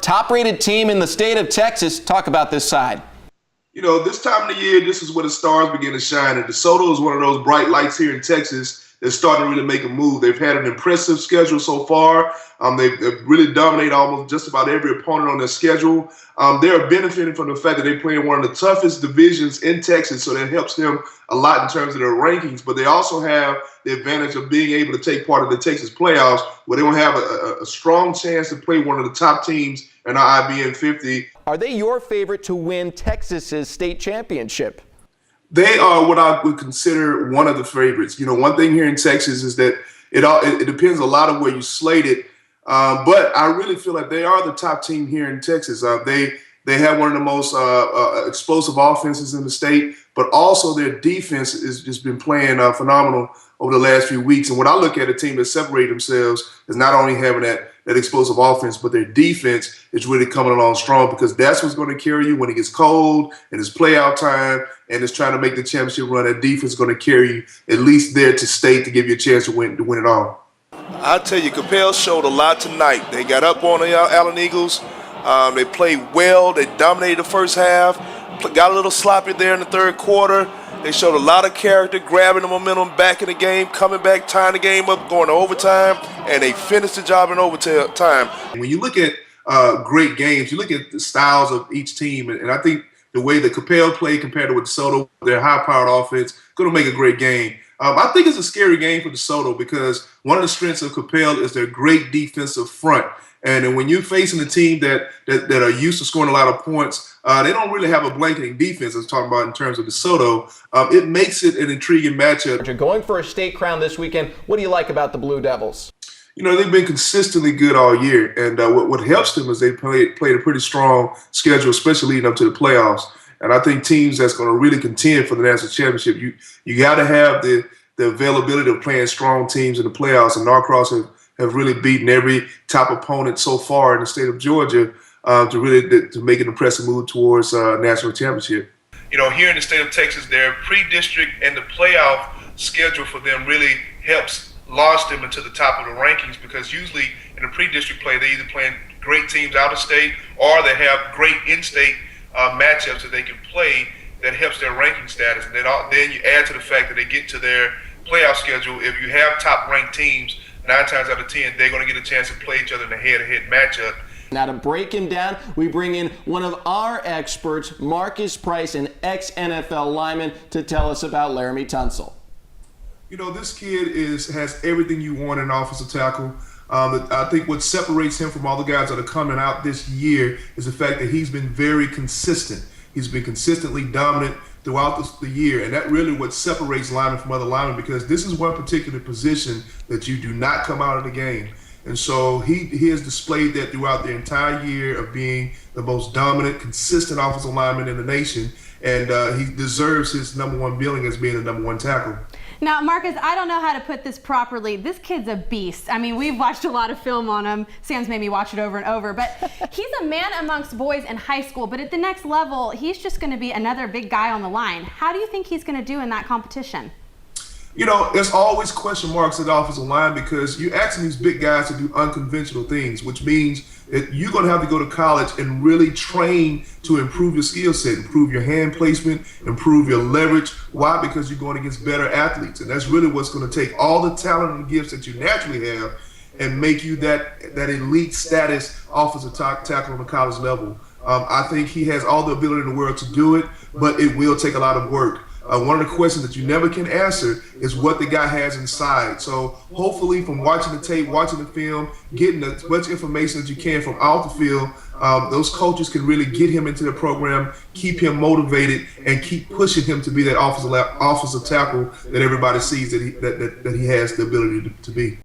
top-rated team in the state of Texas. Talk about this side. You know, this time of the year, this is where the stars begin to shine. And DeSoto is one of those bright lights here in Texas that's starting to really make a move. They've had an impressive schedule so far. They've really dominated almost just about every opponent on their schedule. They're benefiting from the fact that they play in one of the toughest divisions in Texas, so that helps them a lot in terms of their rankings. But they also have the advantage of being able to take part in the Texas playoffs, where they will have a strong chance to play one of the top teams in our IBM 50. Are they your favorite to win Texas's state championship? They are what I would consider one of the favorites. You know, one thing here in Texas is that it depends a lot on where you slate it. But I really feel like they are the top team here in Texas. They have one of the most explosive offenses in the state, but also their defense has just been playing phenomenal over the last few weeks. And when I look at a team that separated themselves is not only having that explosive offense, but their defense is really coming along strong, because that's what's going to carry you when it gets cold and it's playoff time and it's trying to make the championship run. That defense is going to carry you at least there to state to give you a chance to win it all. I tell you, Capel showed a lot tonight. They got up on the Allen Eagles. They played well. They dominated the first half. Got a little sloppy there in the third quarter. They showed a lot of character, grabbing the momentum back in the game, coming back, tying the game up, going to overtime, and they finished the job in overtime. When you look at great games, you look at the styles of each team, and I think the way the Capel played compared to with DeSoto, their high-powered offense, going to make a great game. I think it's a scary game for DeSoto, because one of the strengths of Capel is their great defensive front. And when you're facing a team that are used to scoring a lot of points, they don't really have a blanketing defense, as I'm talking about in terms of DeSoto. It makes it an intriguing matchup. You're going for a state crown this weekend. What do you like about the Blue Devils? You know, they've been consistently good all year. And what helps them is they played a pretty strong schedule, especially leading up to the playoffs. And I think teams that's going to really contend for the national championship, you got to have the availability of playing strong teams in the playoffs. And Norcross have really beaten every top opponent so far in the state of Georgia to make an impressive move towards national championship. You know, here in the state of Texas, their pre-district and the playoff schedule for them really helps launch them into the top of the rankings, because usually in the pre-district play, they either playing great teams out of state or they have great in-state matchups that they can play that helps their ranking status. And then you add to the fact that they get to their playoff schedule. If you have top-ranked teams, 9 times out of 10, they're going to get a chance to play each other in a head-to-head matchup. Now, to break him down, we bring in one of our experts, Marcus Price, an ex-NFL lineman, to tell us about Laramie Tunsil. You know, this kid has everything you want in an offensive tackle. I think what separates him from all the guys that are coming out this year is the fact that he's been very consistent. He's been consistently dominant throughout the year, and that really what separates linemen from other linemen, because this is one particular position that you do not come out of the game. And so he has displayed that throughout the entire year of being the most dominant, consistent offensive lineman in the nation, and he deserves his #1 billing as being the #1 tackle. Now, Marcus, I don't know how to put this properly. This kid's a beast. I mean, we've watched a lot of film on him. Sam's made me watch it over and over. But he's a man amongst boys in high school. But at the next level, he's just going to be another big guy on the line. How do you think he's going to do in that competition? You know, there's always question marks at the offensive line, because you're asking these big guys to do unconventional things, which means that you're going to have to go to college and really train to improve your skill set, improve your hand placement, improve your leverage. Why? Because you're going against better athletes. And that's really what's going to take all the talent and gifts that you naturally have and make you that elite status offensive tackle on the college level. I think he has all the ability in the world to do it, but it will take a lot of work. One of the questions that you never can answer is what the guy has inside. So hopefully from watching the tape, watching the film, getting as much information as you can from out the field, those coaches can really get him into the program, keep him motivated, and keep pushing him to be that offensive tackle that everybody sees that he has the ability to be.